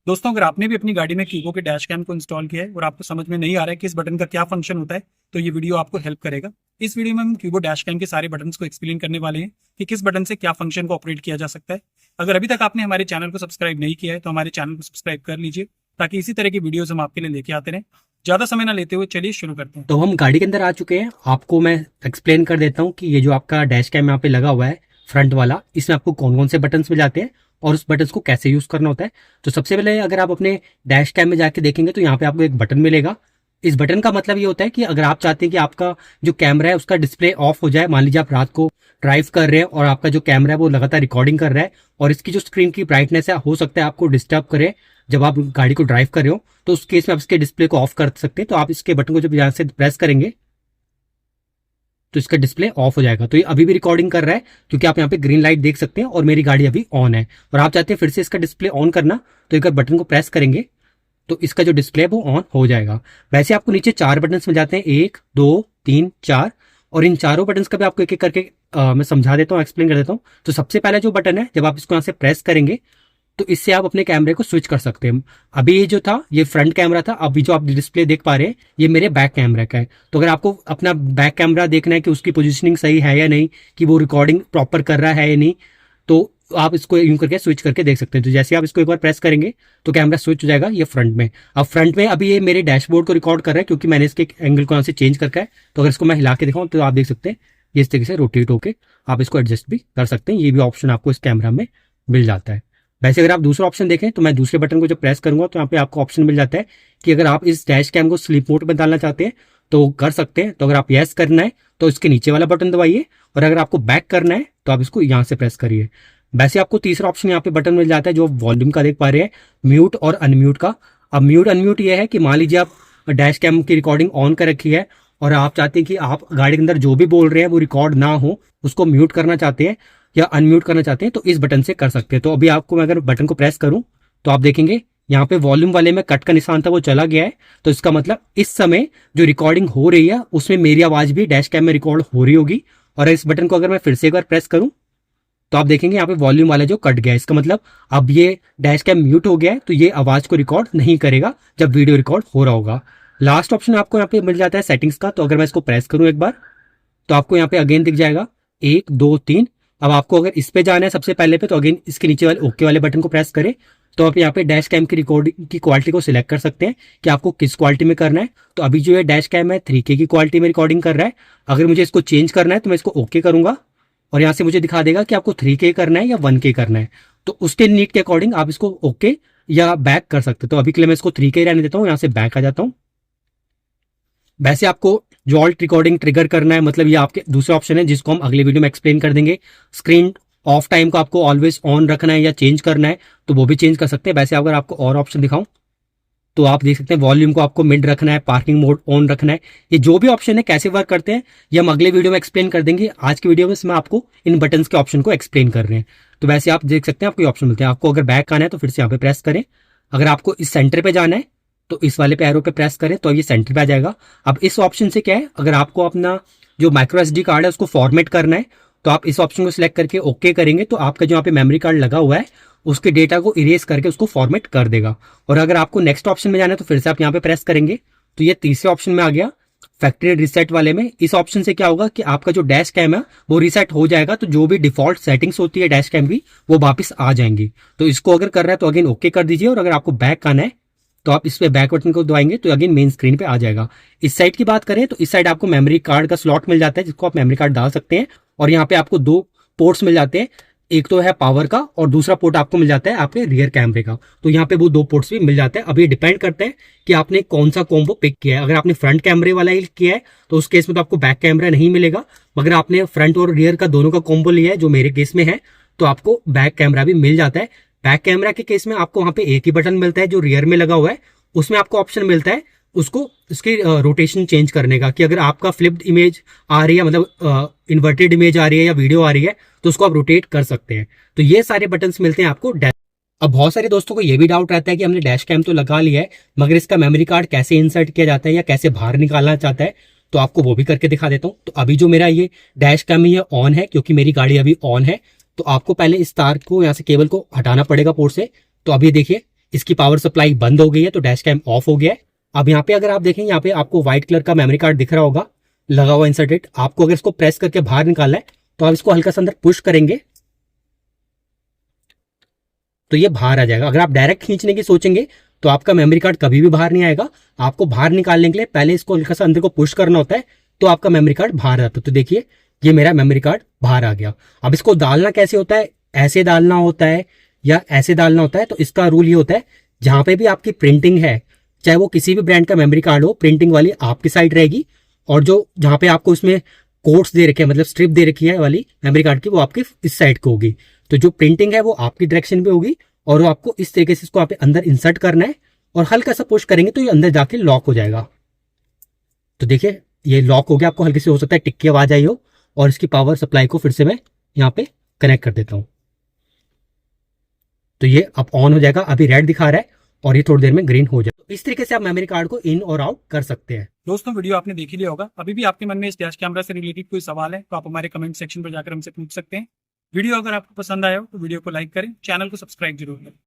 दोस्तों, अगर आपने भी अपनी गाड़ी में कीगो के डैश कैम को इंस्टॉल किया है और आपको समझ में नहीं आ रहा है कि इस बटन का क्या फंक्शन होता है, तो ये वीडियो आपको हेल्प करेगा। इस वीडियो में हम कीगो डैश कैम के सारे बटन्स को एक्सप्लेन करने वाले हैं कि किस बटन से क्या फंक्शन को ऑपरेट किया जा सकता है। अगर अभी तक आपने हमारे चैनल को सब्सक्राइब नहीं किया है तो हमारे चैनल को सब्सक्राइब कर लीजिए, ताकि इसी तरह की वीडियोज हम आपके लिए लेके आते रहें। ज्यादा समय ना लेते हुए चलिए शुरू करते हैं। तो हम गाड़ी के अंदर आ चुके हैं। आपको मैं एक्सप्लेन कर देता हूँ कि ये जो आपका डैश कैम यहाँ पे लगा हुआ है फ्रंट वाला, इसमें आपको कौन कौन से बटन्स मिल जाते हैं और उस बटन्स को कैसे यूज करना होता है। तो सबसे पहले अगर आप अपने डैश कैम में जाके देखेंगे तो यहाँ पे आपको एक बटन मिलेगा। इस बटन का मतलब ये होता है कि अगर आप चाहते हैं कि आपका जो कैमरा है उसका डिस्प्ले ऑफ हो जाए, मान लीजिए आप रात को ड्राइव कर रहे हैं और आपका जो कैमरा है वो लगातार रिकॉर्डिंग कर रहा है और इसकी जो स्क्रीन की ब्राइटनेस है हो सकता है आपको डिस्टर्ब करे जब आप गाड़ी को ड्राइव कर रहे हो, तो उस केस में आप इसके डिस्प्ले को ऑफ कर सकते हैं। तो आप इसके बटन को जब यहाँ से प्रेस करेंगे तो इसका डिस्प्ले ऑफ हो जाएगा। तो ये अभी भी रिकॉर्डिंग कर रहा है क्योंकि आप यहाँ पे ग्रीन लाइट देख सकते हैं और मेरी गाड़ी अभी ऑन है। और आप चाहते हैं फिर से इसका डिस्प्ले ऑन करना, तो एक बटन को प्रेस करेंगे तो इसका जो डिस्प्ले है वो ऑन हो जाएगा। वैसे आपको नीचे 4 बटन मिल जाते हैं, 1 2 3 4, और इन चारों बटन का भी आपको एक एक करके मैं समझा देता हूँ, एक्सप्लेन कर देता हूँ। तो सबसे पहला जो बटन है, जब आप इसको यहाँ से प्रेस करेंगे तो इससे आप अपने कैमरे को स्विच कर सकते हैं। अभी ये जो था ये फ्रंट कैमरा था, अभी जो आप डिस्प्ले देख पा रहे हैं ये मेरे बैक कैमरा का है। तो अगर आपको अपना बैक कैमरा देखना है कि उसकी पोजीशनिंग सही है या नहीं, कि वो रिकॉर्डिंग प्रॉपर कर रहा है या नहीं, तो आप इसको यूं करके स्विच करके देख सकते हैं। तो जैसे आप इसको एक बार प्रेस करेंगे तो कैमरा स्विच हो जाएगा ये फ्रंट में। अब फ्रंट में अभी ये मेरे डैशबोर्ड को रिकॉर्ड कर रहा है क्योंकि मैंने इसके एंगल को यहाँ से चेंज करके है। तो अगर इसको मैं हिला के दिखाऊं तो आप देख सकते हैं ये इस तरीके से रोटेट होके आप इसको एडजस्ट भी कर सकते हैं। ये भी ऑप्शन आपको इस कैमरा में मिल जाता है। वैसे अगर आप दूसरा ऑप्शन देखें तो मैं दूसरे बटन को जब प्रेस करूंगा तो यहाँ पे आपको ऑप्शन मिल जाता है कि अगर आप इस डैश कैम को स्लीप मोड में डालना चाहते हैं तो कर सकते हैं। तो अगर आप यस करना है तो इसके नीचे वाला बटन दबाइए, और अगर आपको बैक करना है तो आप इसको यहाँ से प्रेस करिए। वैसे आपको तीसरा ऑप्शन यहाँ पे बटन मिल जाता है जो वॉल्यूम का देख पा रहे हैं, म्यूट और अनम्यूट का। अब म्यूट अनम्यूट ये है कि मान लीजिए आप डैश कैम की रिकॉर्डिंग ऑन कर रखी है और आप चाहते हैं कि आप गाड़ी के अंदर जो भी बोल रहे हैं वो रिकॉर्ड ना हो, उसको म्यूट करना चाहते हैं या अनम्यूट करना चाहते हैं, तो इस बटन से कर सकते हैं। तो अभी आपको मैं अगर बटन को प्रेस करूं तो आप देखेंगे यहाँ पे वॉल्यूम वाले में कट का निशान था वो चला गया है। तो इसका मतलब इस समय जो रिकॉर्डिंग हो रही है उसमें मेरी आवाज भी डैश कैम में रिकॉर्ड हो रही होगी। और इस बटन को अगर मैं फिर से एक बार प्रेस करूं तो आप देखेंगे यहाँ पे वॉल्यूम वाला जो कट गया है, इसका मतलब अब ये डैश कैम म्यूट हो गया है, तो ये आवाज को रिकॉर्ड नहीं करेगा जब वीडियो रिकॉर्ड हो रहा होगा। लास्ट ऑप्शन आपको यहाँ पे मिल जाता है सेटिंग्स का। तो अगर मैं इसको प्रेस करूं एक बार तो आपको यहाँ पे अगेन दिख जाएगा 1 2 3। अब आपको अगर इस पे जाना है सबसे पहले पे तो अगेन इसके नीचे वाले ओके वाले बटन को प्रेस करें तो आप यहाँ पे डैश कैम की रिकॉर्डिंग की क्वालिटी को सिलेक्ट कर सकते हैं कि आपको किस क्वालिटी में करना है। तो अभी जो ये डैश कैम है 3K की क्वालिटी में रिकॉर्डिंग कर रहा है। अगर मुझे इसको चेंज करना है तो मैं इसको ओके करूंगा और यहाँ से मुझे दिखा देगा कि आपको 3K करना है या 1K करना है। तो उसके नीड के अकॉर्डिंग आप इसको ओके या बैक कर सकते हैं। तो अभी के लिए मैं इसको 3K रहने देता हूँ, यहाँ से बैक आ जाता हूँ। वैसे आपको जो ऑल्ट रिकॉर्डिंग ट्रिगर करना है, मतलब ये आपके दूसरे ऑप्शन है जिसको हम अगले वीडियो में एक्सप्लेन कर देंगे। स्क्रीन ऑफ टाइम को आपको ऑलवेज ऑन रखना है या चेंज करना है तो वो भी चेंज कर सकते हैं। वैसे अगर आपको और ऑप्शन दिखाऊं तो आप देख सकते हैं वॉल्यूम को आपको मिड रखना है, पार्किंग मोड ऑन रखना है। ये जो भी ऑप्शन है कैसे वर्क करते हैं ये हम अगले वीडियो में एक्सप्लेन कर देंगे। आज की वीडियो में मैं आपको इन बटन्स के ऑप्शन को एक्सप्लेन कर रहे हैं। तो वैसे आप देख सकते हैं आपको ऑप्शन मिलते हैं। आपको अगर बैक आना है तो फिर से यहाँ पे प्रेस करें। अगर आपको इस सेंटर पे जाना है तो इस वाले पे एरो पे प्रेस करें तो ये सेंटर पे आ जाएगा। अब इस ऑप्शन से क्या है, अगर आपको अपना जो माइक्रो SD कार्ड है उसको फॉर्मेट करना है तो आप इस ऑप्शन को सिलेक्ट करके ओके करेंगे तो आपका जो यहाँ पे मेमोरी कार्ड लगा हुआ है उसके डेटा को इरेज करके उसको फॉर्मेट कर देगा। और अगर आपको नेक्स्ट ऑप्शन में जाना है तो फिर से आप यहाँ पे प्रेस करेंगे तो ये तीसरे ऑप्शन में आ गया, फैक्ट्री रिसेट वाले में। इस ऑप्शन से क्या होगा कि आपका जो डैश कैम है वो रिसेट हो जाएगा, तो जो भी डिफॉल्ट सेटिंग्स होती है डैश कैम की वो वापस आ जाएंगी। तो इसको अगर कर रहा है तो अगेन ओके कर दीजिए, और अगर आपको बैक आना है तो आप इस पे बैक बटन को दबाएंगे तो अगेन मेन स्क्रीन पे आ जाएगा। इस साइड की बात करें तो इस साइड आपको मेमोरी कार्ड का स्लॉट मिल जाता है जिसको आप मेमोरी कार्ड डाल सकते हैं। और यहाँ पे आपको 2 पोर्ट्स मिल जाते हैं, एक तो है पावर का और दूसरा पोर्ट आपको मिल जाता है आपके रियर कैमरे का। तो यहाँ पे वो 2 पोर्ट्स भी मिल जाते हैं। अब ये डिपेंड करता है कि आपने कौन सा कॉम्बो पिक किया है। अगर आपने फ्रंट कैमरे वाला ही किया है तो उस केस में तो आपको बैक कैमरा नहीं मिलेगा, मगर आपने फ्रंट और रियर का दोनों का कॉम्बो लिया है जो मेरे केस में है तो आपको बैक कैमरा भी मिल जाता है। बैक कैमरा के केस में आपको वहां पे एक ही बटन मिलता है जो रियर में लगा हुआ है, उसमें आपको ऑप्शन मिलता है उसको उसकी रोटेशन चेंज करने का, कि अगर आपका फ्लिप्ड इमेज आ रही है, मतलब इन्वर्टेड इमेज आ रही है या वीडियो आ रही है तो उसको आप रोटेट कर सकते हैं। तो ये सारे बटन्स मिलते हैं आपको। अब बहुत सारे दोस्तों को ये भी डाउट रहता है कि हमने डैश कैम तो लगा लिया है मगर इसका मेमोरी कार्ड कैसे इंसर्ट किया जाता है या कैसे बाहर निकालना चाहता है, तो आपको वो भी करके दिखा देता हूँ। तो अभी जो मेरा ये डैश कैम है ये ऑन है क्योंकि मेरी गाड़ी अभी ऑन है। तो आपको पहले इस तार को यहाँ से केबल को हटाना पड़ेगा पोर्ट से। तो अभी देखिए इसकी पावर सप्लाई बंद हो गई है तो डैश कैम ऑफ हो गया है। अब यहाँ पे अगर आप देखें, यहाँ पे आपको व्हाइट कलर का मेमोरी कार्ड दिख रहा होगा लगा हुआ इंसर्टेड। आपको अगर इसको प्रेस करके बाहर निकालना है तो आप इसको हल्का सा अंदर पुश करेंगे तो ये बाहर आ जाएगा। अगर आप डायरेक्ट खींचने की सोचेंगे तो आपका मेमोरी कार्ड कभी भी बाहर नहीं आएगा। आपको बाहर निकालने के लिए पहले इसको हल्का सा अंदर को पुश करना होता है तो आपका मेमोरी कार्ड बाहर आता है। तो देखिए ये मेरा मेमोरी कार्ड बाहर आ गया। अब इसको डालना कैसे होता है, ऐसे डालना होता है या ऐसे डालना होता है। तो इसका रूल ये होता है, जहां पे भी आपकी प्रिंटिंग है, चाहे वो किसी भी ब्रांड का मेमोरी कार्ड हो, प्रिंटिंग वाली आपकी साइड रहेगी और जो जहां पे आपको इसमें कोट्स दे रखे हैं, मतलब स्ट्रिप दे रखी है वाली मेमोरी कार्ड की, वो आपकी इस साइड को होगी। तो जो प्रिंटिंग है वो आपकी डायरेक्शन पे होगी और वो आपको इस तरीके से इसको आप अंदर इंसर्ट करना है और हल्का सा पुश करेंगे तो ये अंदर जाके लॉक हो जाएगा। तो देखिए ये लॉक हो गया। आपको हल्की से हो सकता है टिक की आवाज आई हो। और इसकी पावर सप्लाई को फिर से मैं यहाँ पे कनेक्ट कर देता हूँ तो ये अब ऑन हो जाएगा। अभी रेड दिखा रहा है और ये थोड़ी देर में ग्रीन हो जाएगा। तो इस तरीके से आप मेमोरी कार्ड को इन और आउट कर सकते हैं। दोस्तों वीडियो आपने देख ही लिया होगा। अभी भी आपके मन में इस डैश कैमरा से रिलेटेड कोई सवाल है तो आप हमारे कमेंट सेक्शन पर जाकर हमसे पूछ सकते हैं। वीडियो अगर आपको पसंद आया हो तो वीडियो को लाइक करें, चैनल को सब्सक्राइब जरूर करें।